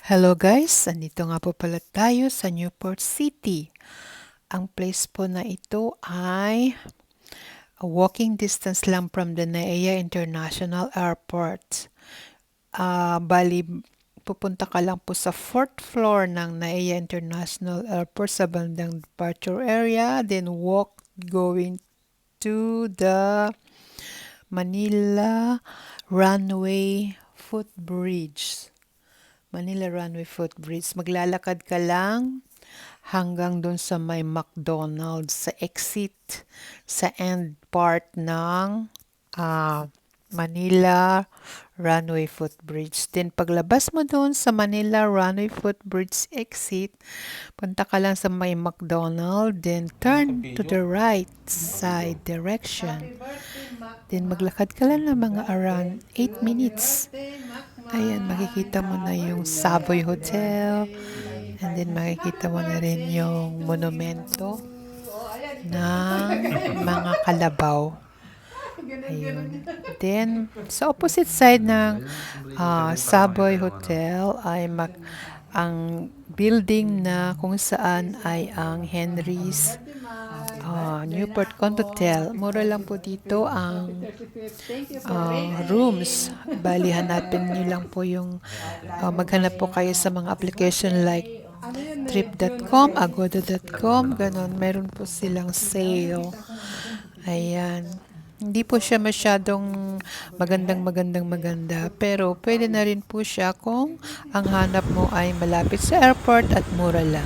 Hello guys, andito nga po pala tayo sa Newport City. Ang place po na ito ay a walking distance lang from the NAIA International Airport. Bali, pupunta ka lang po sa 4th floor ng NAIA International Airport sa bandang departure area, then walk going to the Manila Runway Footbridge. Manila Runway Footbridge. Maglalakad ka lang hanggang doon sa may McDonald's, sa exit, sa end part ng Manila Runway Footbridge. Then paglabas mo doon sa Manila Runway Footbridge exit, punta ka lang sa may McDonald's, then turn to the right side direction. Then maglakad ka lang ng mga around 8 minutes. Ayan, makikita mo na yung Savoy Hotel. And then makikita mo na rin yung monumento ng mga kalabaw. Ayun. Then, sa opposite side ng Savoy Hotel ay ang building na kung saan ay ang Henry's Newport Condotel. Mura lang po dito ang rooms. Bali, hanapin nyo lang po yung maghanap po kayo sa mga application like trip.com, agoda.com, ganon. Meron po silang sale. Ayan. Hindi po siya masyadong maganda, pero pwede na rin po siya kung ang hanap mo ay malapit sa airport at mura lang.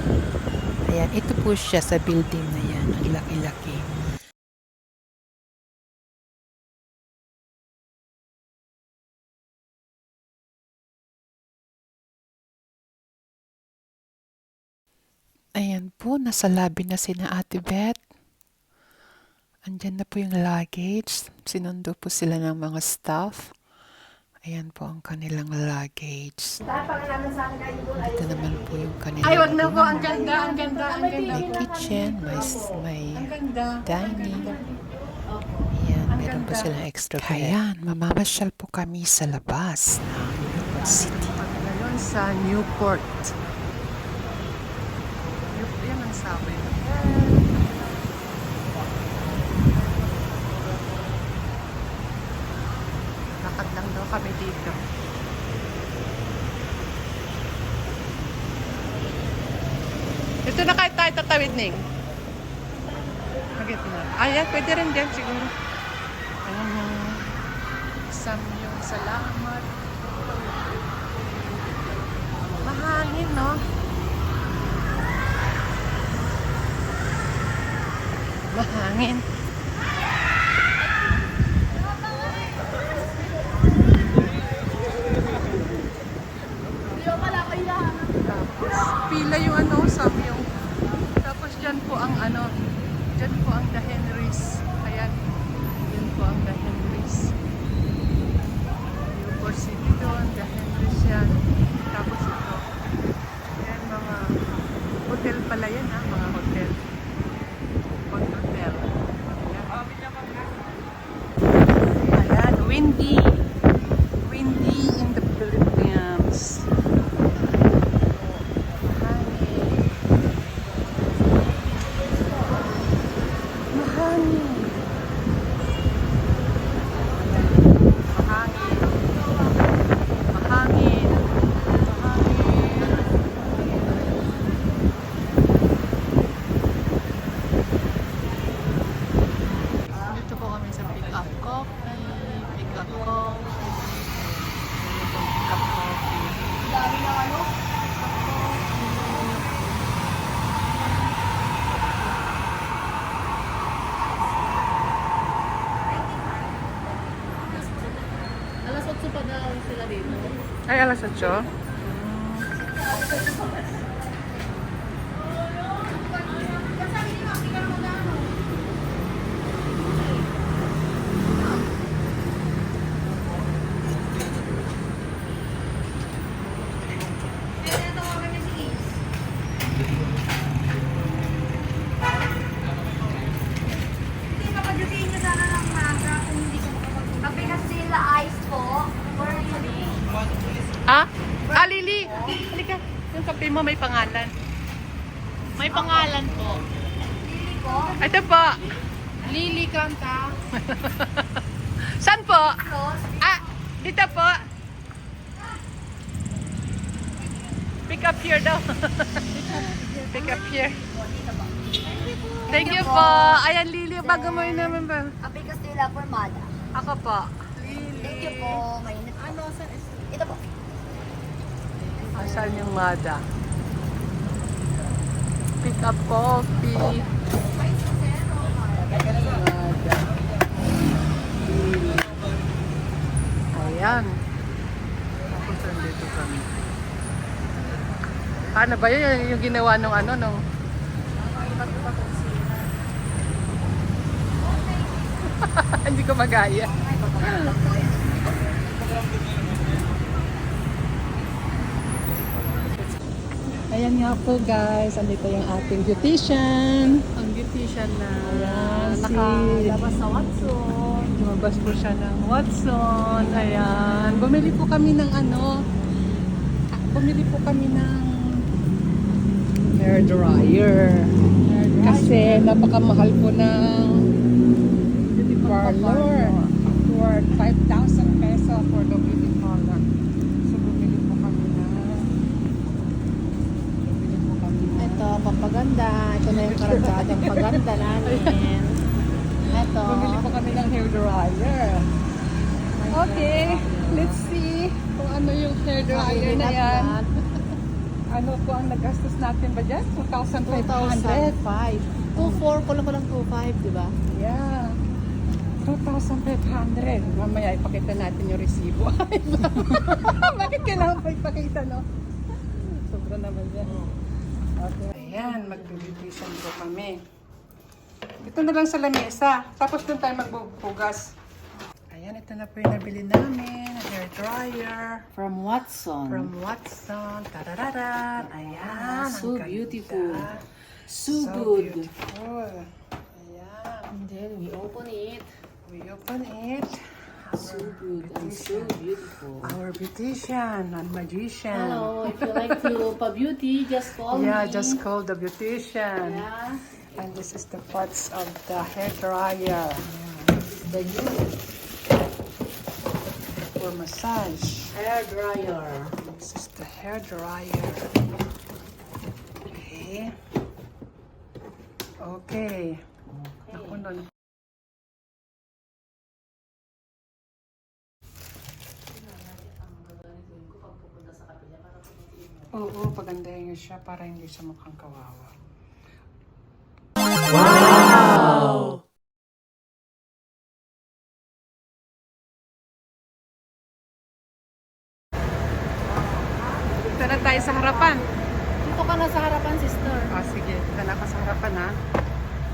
Ayan, ito po siya sa building na yan. Ang laki-laki. Ayan po, nasa lobby na sina Ate Beth. Andyan na po yung luggage. Sinundo po sila ng mga staff. Ayan po ang kanilang luggage. Ito naman po yung kanilang Ay, wag na po. Ang ganda, ang ganda, ang ganda. may kitchen, may dining. Ayan, meron po silang extra bed. Ayan, mamamasyal po kami sa labas ng Newport City. Ngayon sa Newport. Yan ang sabi. Lakad lang daw kami dito. Ito na kahit tayo tatawid, Ning. Magit na. Ayan, pwede rin dyan siguro. Ayan yung Samyong salamat. Mahangin, no? Mahangin. Tapos, pila yung Samyong. Tapos dyan po ang dyan po ang The Henrys. Ayan. Dyan po ang The Henrys. Newport City doon, The Henrys yan. Tapos ito. Ayan, mga hotel pala yan, mga hotel. Hotel. Ayan, windy. Windy in the Philippines. Dito po kami sa Pick Up Coffee. Pick Up Coffee. Pick Up Coffee. Alas 8 pa daw sila dito. Ay, alas 8. Kape Castilla Ice po. Or yun. Ah? Lili! Halika, yung kape mo may pangalan. May pangalan po. Ito po. Lily Kanta. Saan po? Ah, dito po. Pick up here daw. Pick up here. Thank you po. Ayan, Lily. Bago mo yun naman ba? Api Castilla Formada. Ako po. Thank you po. Mainit po. Ano, saan is... Ito po. Saan yung Mada? Pick up coffee. Mada. Lily. Ayan. Ako saan dito kami. Paano ba yun? Yung ginawa nung ano, nung... Hindi ko magaya. Ayan nga po guys, andito yung ating beautician. Ang beautician na Ayan, nakalabas sa Watson. Lumabas po siya ng Watson. Ayan. Bumili po kami ng ano. Bumili po kami ng hair dryer. Kasi napakamahal po ng beauty parlor. Worth 5,000 peso for the beauty parlor. So bumili po kami Ito, pampaganda. Ito na yung karatsadang paganda namin. Ito. Bumili po kami ng hair dryer. Okay, let's see kung ano yung hair dryer na yan. Ano po ang nagastos natin ba dyan? 2,500? 2,005. 2,400 ko lang 2,500, di ba? Yeah. 2,500. Mamaya ipakita natin yung resibo. Bakit kailangan pa ipakita, no? Sobra naman yan. Okay. Ayan, mag-beautician po kami. Ito na lang sa lamesa. Tapos doon tayo magbubugas. Ayan, ito na po yung nabili namin. Hair dryer. From Watson. From Watson. Tarararan. Ayan. So ang ganda. beautiful. So good. Beautiful. Ayan. And then we open it. We open it. So good and so beautiful. Our beautician and magician. Hello, if you like to pa-beauty, just call me. Yeah, just call the beautician. Yeah. And this is the parts of the hair dryer. The new For massage. hair dryer. This is the hair dryer. Okay. Okay. Ako nun. Oo, pagandahin niyo siya para hindi siya mukhang kawawa. Dito na tayo sa harapan. Dito ka na sa harapan, sister. Oh, sige. Dito na ako sa harapan, ha?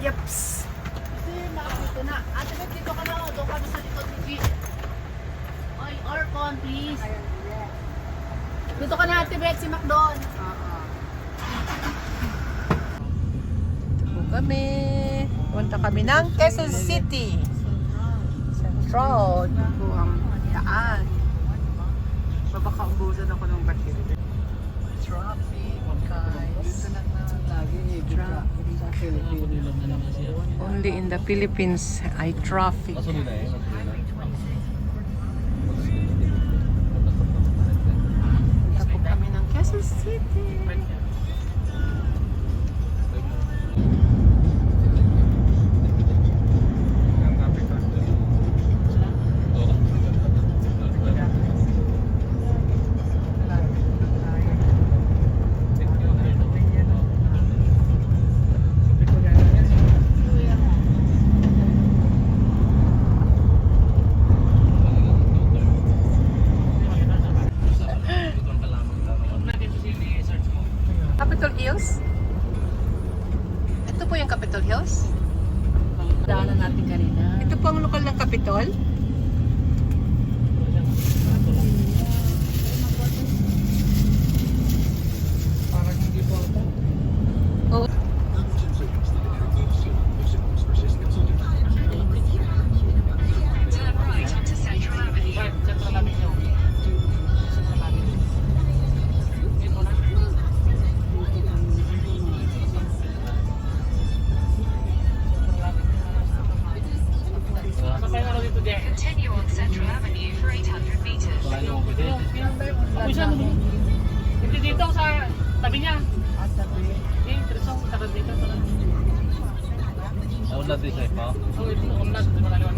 Yeps! Dito na. Ate Beth, dito ka na. Doon ka na sa likod ni G. Oy, Orcon, please. Dito ka na, Ate Beth, si Macdon. Ito kami. Punta kami ng Quezon City. Central. Ito po ang daan. Baka ubusan ako ng bakit. Traffic, guys. Dito lang na lagi traffic. Only in the Philippines ay traffic. Punta po kami ng Quezon City. Capitol Hills? Ito po yung Capitol Hills? Daanan natin kanina. Ito po ang lokal ng Capitol? Parang hindi po ito. Oh. tabi niya. Eh, diretso, tabi dito. Naunlad din siya pa. Oh, ito, umlad. Ito na kaliwan.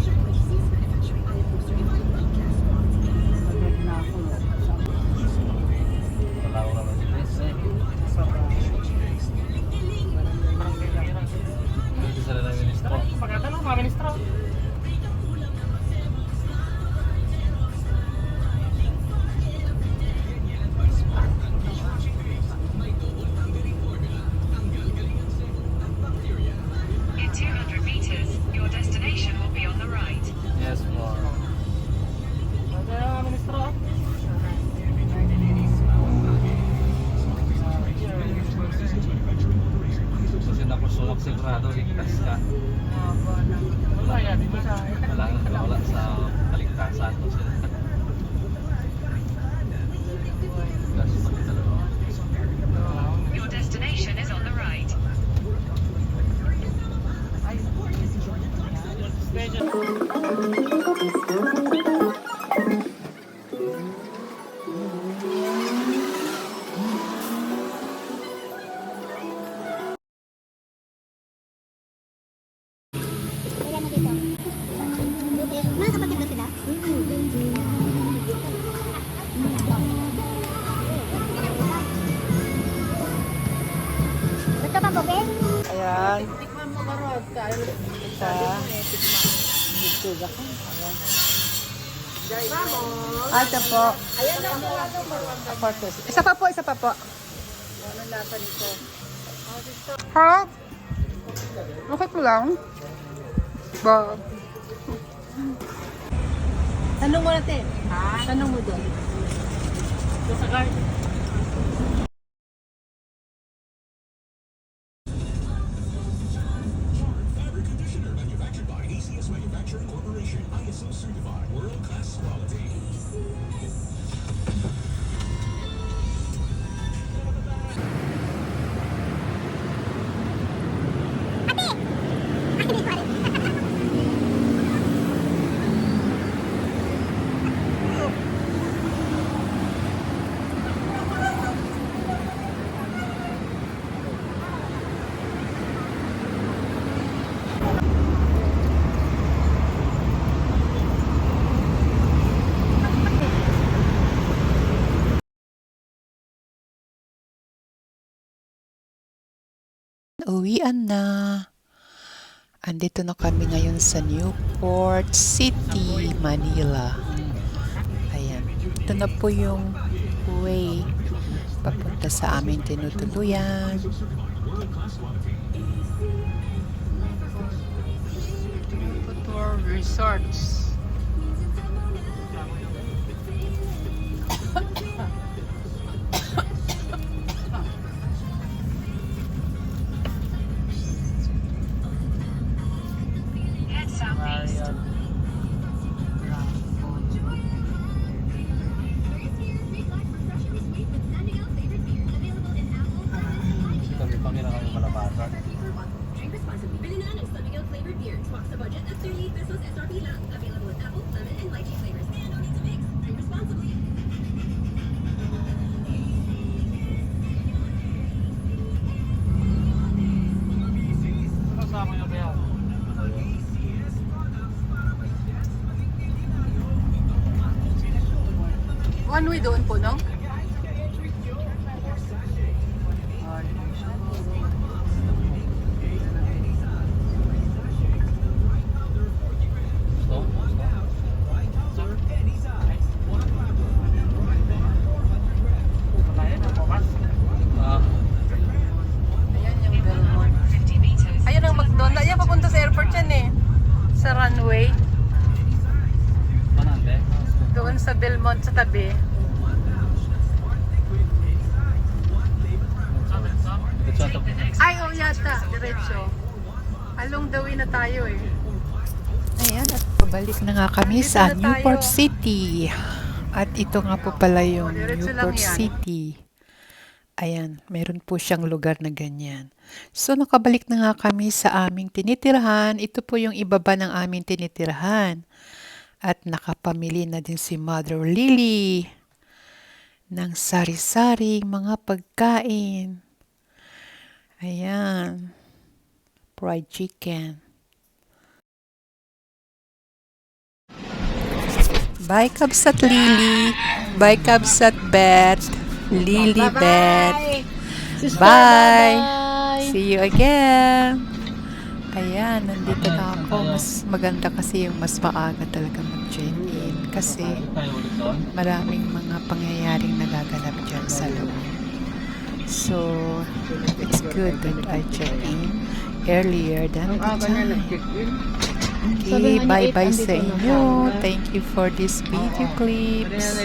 Wala ko naman din. Dito sila ng ministro. Pagkatanong, mga ministro. In 200 meters, your destination will be on the right. Yes, po. Mga ministro. Kasi nakusulok sigurado, ligtas ka. Wala yan, dito sa... Wala sa kaligtasan ko sila. Gas pati talaga. Your destination is on the right. Mga kapatid ba sila? Gusto pa po, Ben? Ayan. Tikman mo ba, Rod? Kain. Sa Ito ako. Ayan. Ah, ito po. Aportos. Isa pa po, isa pa po. Ano lasa nito? Ha? Okay po lang. Ba? Tanong mo natin. Tanong mo doon. Ito sa guard. Uwian na. Andito na kami ngayon sa Newport City, Manila. Ayan. Ito na po yung way papunta sa aming tinutuluyan. Tour Resorts. Head southeast. Kami pamira kami malabasan. Drink responsibly. Banana and Subigo flavored beer. Swaps the budget at 38 pesos SRP lang. Available in apple, lemon, and lychee flavors. And no need to mix. Drink responsibly. Kasama yung bayaw. One way doon po, no? Gusto? Ayan, ang bukas. Ah, Ayan yung Belmont. 50 meters. Ayan ang McDonald's. Ayan, papunta sa airport yan eh. Sa runway. manande. Doon sa Belmont sa tabi. Ito siya ito. Ay, oh yata. Diretso. Along the way na tayo eh. Ayan, at pabalik na nga kami Nandito sa na tayo. Newport City. At ito nga po pala yung Diretso lang Newport yan. City. Ayan, meron po siyang lugar na ganyan. So, nakabalik na nga kami sa aming tinitirahan. Ito po yung ibaba ng aming tinitirahan. At nakapamili na din si Mother Lily ng sari-saring mga pagkain. Ayan, fried chicken. Bye, Cubs at Lily. Bye, Cubs at Beth. Lily, Beth. Sister, Bye. bye-bye. See you again. Ayan, nandito na ako. Mas maganda kasi yung mas maaga talaga mag-check-in. Kasi Tayo ulit doon. maraming mga pangyayaring nagaganap dyan sa loob. So, it's good that I check in earlier than the time. Okay, bye-bye sa inyo. Thank you for this video clips.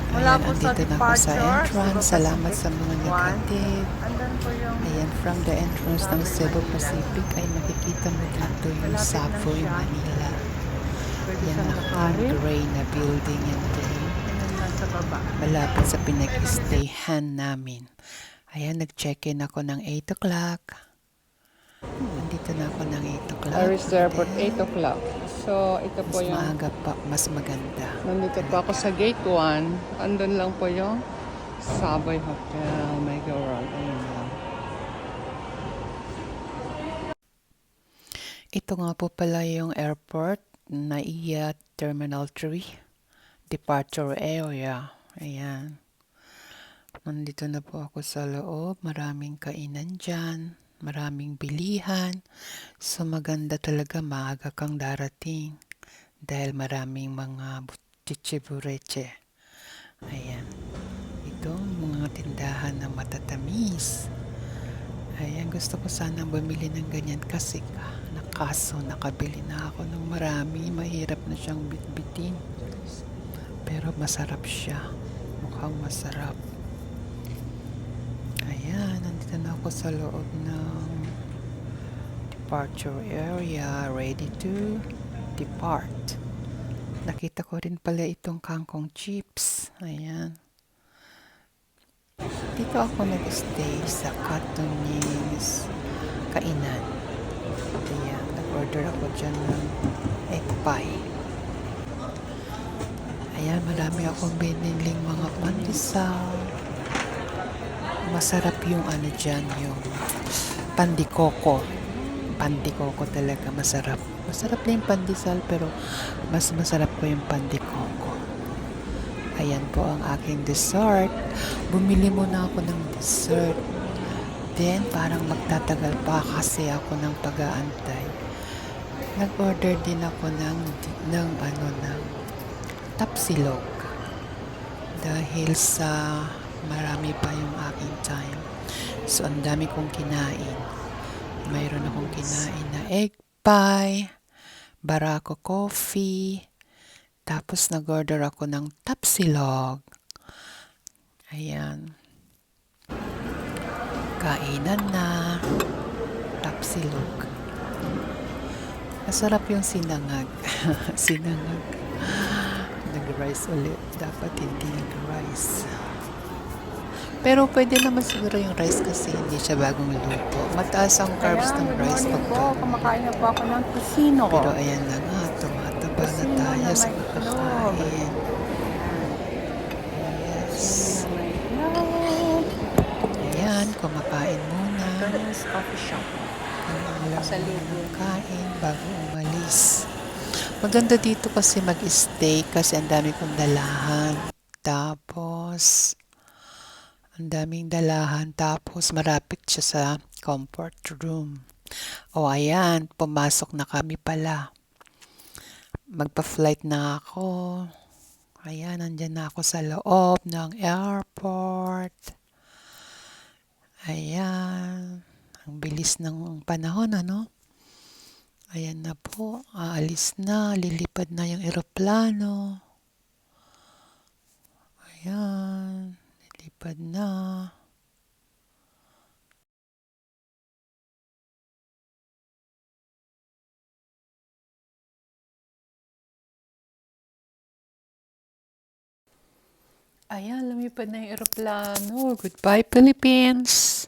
Wala Ayan, po sa andito na ako sa departure, entrance. Cebu Salamat sa mga Pacific naghatid. Andun po yung Ayan, from the entrance ng Cebu Pacific ay makikita mo dito yung Savoy, Manila. pwede Yan siyang ang lakarin. gray na building yan din. Yan lang sa baba. Malapit sa pinag-stayhan namin. Ayan, nag-check-in ako ng 8 o'clock. Nandito na ako ng 8 o'clock. Paris Airport, Then, 8 o'clock. So, ito po mas yung... maaga pa, mas maganda. Nandito po ako sa gate 1. Andun lang po yung Savoy Hotel. My God. Ayun lang. Ito nga po pala yung airport, NAIA Terminal 3, departure area. Ayan. Nandito na po ako sa loob. Maraming kainan dyan. Maraming bilihan. So maganda talaga maaga kang darating. Dahil maraming mga chichibureche. Ayan. Ito, mga tindahan na matatamis. Ayan, gusto ko sana bumili ng ganyan kasi kaso nakabili na ako ng marami. Mahirap na siyang bitbitin. Pero masarap siya. Mukhang masarap. Ayan, nandito na ako sa loob ng departure area. Ready to depart. Nakita ko rin pala itong kangkong chips. Ayan. Dito ako nag-stay sa Cantonese kainan. Ayan, nag-order ako dyan ng egg pie. Ayan, marami akong biniling mga pandesal. Masarap yung ano dyan, yung pandikoko. Pandikoko talaga, masarap. Masarap na yung pandesal, pero mas masarap ko yung pandikoko. Ayan po ang aking dessert. Bumili muna ako ng dessert. Then, parang magtatagal pa kasi ako ng pag-aantay. Nag-order din ako ng tapsilog. Dahil sa marami pa yung aking time. So, ang dami kong kinain. Mayroon akong kinain na egg pie, barako coffee, tapos nag-order ako ng tapsilog. Ayan. Kainan na. Tapsilog. Masarap yung sinangag. Sinangag. Nag-rice ulit. Dapat hindi nag-rice. Pero pwede naman siguro yung rice kasi hindi siya bagong luto. Mataas ang carbs ng rice pag po. Kumakain na po ako ng kusino ko. Pero ayan na nga, tumataba na Kusino tayo na sa may kakain. Yes. Ayan, kumakain muna. Turner's Coffee Shop. Alam Sa mo libo. ng kain bago umalis. Maganda dito kasi mag-stay kasi ang dami kong dalahan. Tapos, ang daming dalahan. Tapos, marapit siya sa comfort room. O, ayan, pumasok na kami pala. Magpa-flight na ako. Ayan, nandyan na ako sa loob ng airport. Ayan. Ang bilis ng panahon, ano? Ayan na po. Aalis na. Lilipad na yung eroplano. Ayan. Lilipad na. Ayan, lumipad na yung eroplano. Goodbye, Philippines!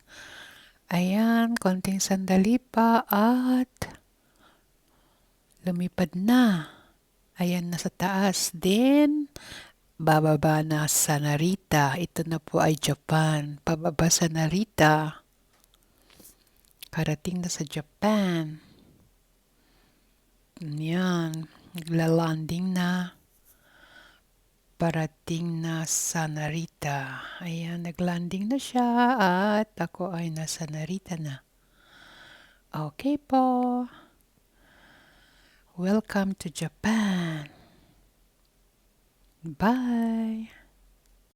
Ayan, konting sandali pa at lumipad na. Ayan, nasa taas. Then, bababa na sa Narita. Ito na po ay Japan. Pababa sa Narita. Karating na sa Japan. Yan. Nagla-landing na. Parating na sa Narita. Ayan, naglanding na siya at ako ay nasa Narita na. Okay po. Welcome to Japan. Bye.